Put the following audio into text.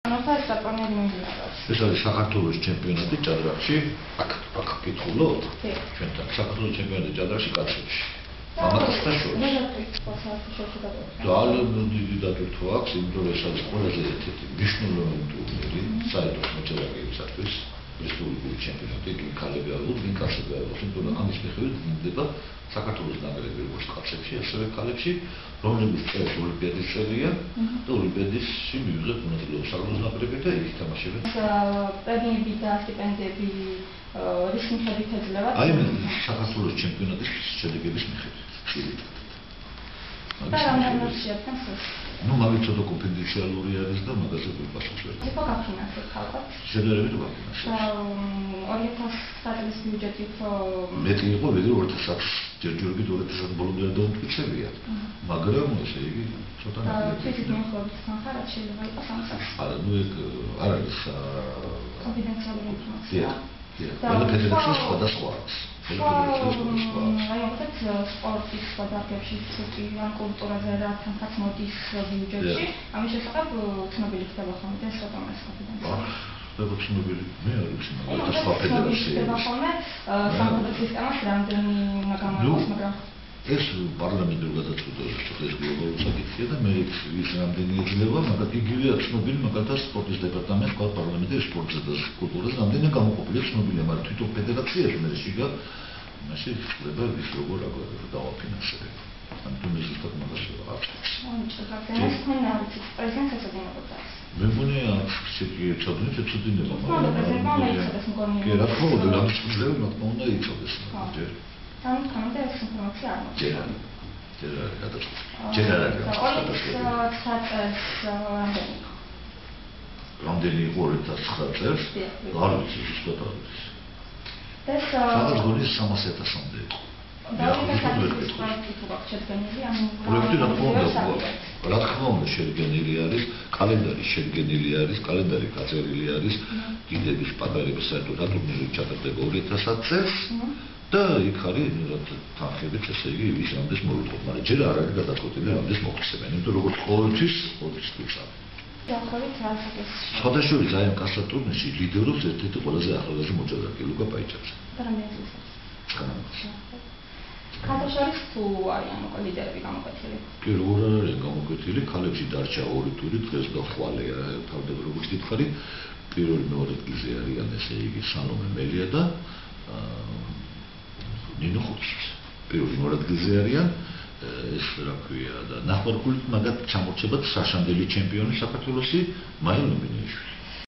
ეს არის საქართველოს ჩემპიონატი ჭადრაკში, აქ კითხულობ? ჩვენთან საქართველოს ჩემპიონატი ჭადრაკში კაცებში. მამაკაცთა შორის. ძალიან დიდი დატვირთვა აქვს, იმიტომ რომ ეს არის ყველაზე ერთ-ერთი მნიშვნელოვანი ტურნირი საერთო მოჭადრაკეებისათვის. რესპუბლიკური ჩემპიონატი, ქალები აიღოთ, კაცები აიღოთ, იმიტომ რომ ამის მიხედვით მინდება საქართველოს ნაკრები როგორც კაცებში, ასევე ქალებში, რომლებიც წელს ოლიმპიადის წევრია და ოლიმპიადაში მიიღებს მონაწილეობა საქართველოს ნაკრები და იქ თამაშობენ. პრემიები და სტიპენდიები რის მიხედვით ეძლევათ? აი მე საქართველოს ჩემპიონატის შედეგების მიხედვით. და რამდენად შეადგენს ეს? Ну, მაგით ცოტა კონფიდენციალური არის და მაგაზე პასუხს ვერ. იყო გაფინანსეთ ხალხად? შედარებით გაფინანსეთ. 2000 წლის ბიუჯეტით მეტი იყო, ვიდრე 2006 ჯერჯერობით 2006 ბოლომდე დაუწყებია. მაგრამ ესე იგი ცოტა ნაკლები. თვითონ მიახლოებით ხარ, შეიძლება იყოს ამ საკითხი. არა, ну ეგ არ არის კონფიდენციალური ინფორმაცია. ყველა ფედერაციის სხვადასხვა არის. აი, სპორტის დარგებში თუ ან კულტურაზე რა თანხაც მოდის ბიუჯეტში, ამის შესახებ ცნობილი ხდება ხოლმე და ცოტა მას კონფიდენციალური. ხდება ცნობილი, მე არ ვიცი, მაგრამ და სხვა ფედერაციები. ხდება ხოლმე სამხედრო სისტემას რამდენი უნდა გამართოს, მაგრამ ეს პარლამენტურ გადაწყვეტილებას ცოტა ეს გლობალური საკითხია და მე ის რამდენი ეძლევა, მაგრამ იგივე აქვს ცნობილი მაგალითად სპორტის დეპარტამენტს, ყავს პარლამენტი სპორტზე და კულტურაზე რამდენი გამოყოფილი ცნობილია, მაგრამ თვითონ ფედერაციაში მე შეგა მაშინ ხდება ის როგორ დავაფინანსებთ. ამიტომ ეს ზუსტად მაგას აქვს. ეს თქვენ არ ვიცით, პრეზიდენტს ეცოდინებოდა. მე მგონი აქვს ცოდნით ეცოდინება, მაგრამ პრეზიდენტმა იცოდეს მგონი. კი, რა თქმა უნდა, ამ შემთხვევაში მაგმა უნდა იცოდეს. Tam komentar jest informacja. რამდენი იყო 2009 წელს? არ ვიცი, ზუსტად არ ვიცი. ეს სადაც გოლის 300,000-მდე იყო. პროექტი რა თქმა უნდა შედგენილი არის, კალენდარი შედგენილი არის, კალენდარი გაწერილი არის, დიდების პატარების საერთოდ ტურნირი ჩატარდება 2010 წელს. და იქ არის თანხებით, ესე იგი, ის რამდენს მოვიტყოდ, მაგრამ ჯერ არ არის გადაწყვეტილი რამდენს მოგხსებენ, იმიტომ როგორც ყოველთვის წავ. დაახლოებით რა საკითხია? სხვადასხვა ძალიან კაცად ტურნირში ლიდერობს ერთ-ერთი ყველაზე ახალგაზრდა მოჭადრაკე ლუკა პაიჭაძე. და რამდენი წელია? ქალებს თუ არიან ლიდერები გამოკვეთილი? კი, როგორ არ არის გამოკვეთილი, ქალებში დარჩა 2 ტური, დღეს და ხვალეა, თავდება როგორც გითხარი, პირველი მეორე ადგილზე არიან, ესე იგი, სალომე მელია და ნინო ხუთის. პირველი მეორე ადგილზე არიან, ეს რა ქვია და ნახევარკულით მაგათ ჩამორჩებათ საშანდელი ჩემპიონი საქართველოსი მაილობინი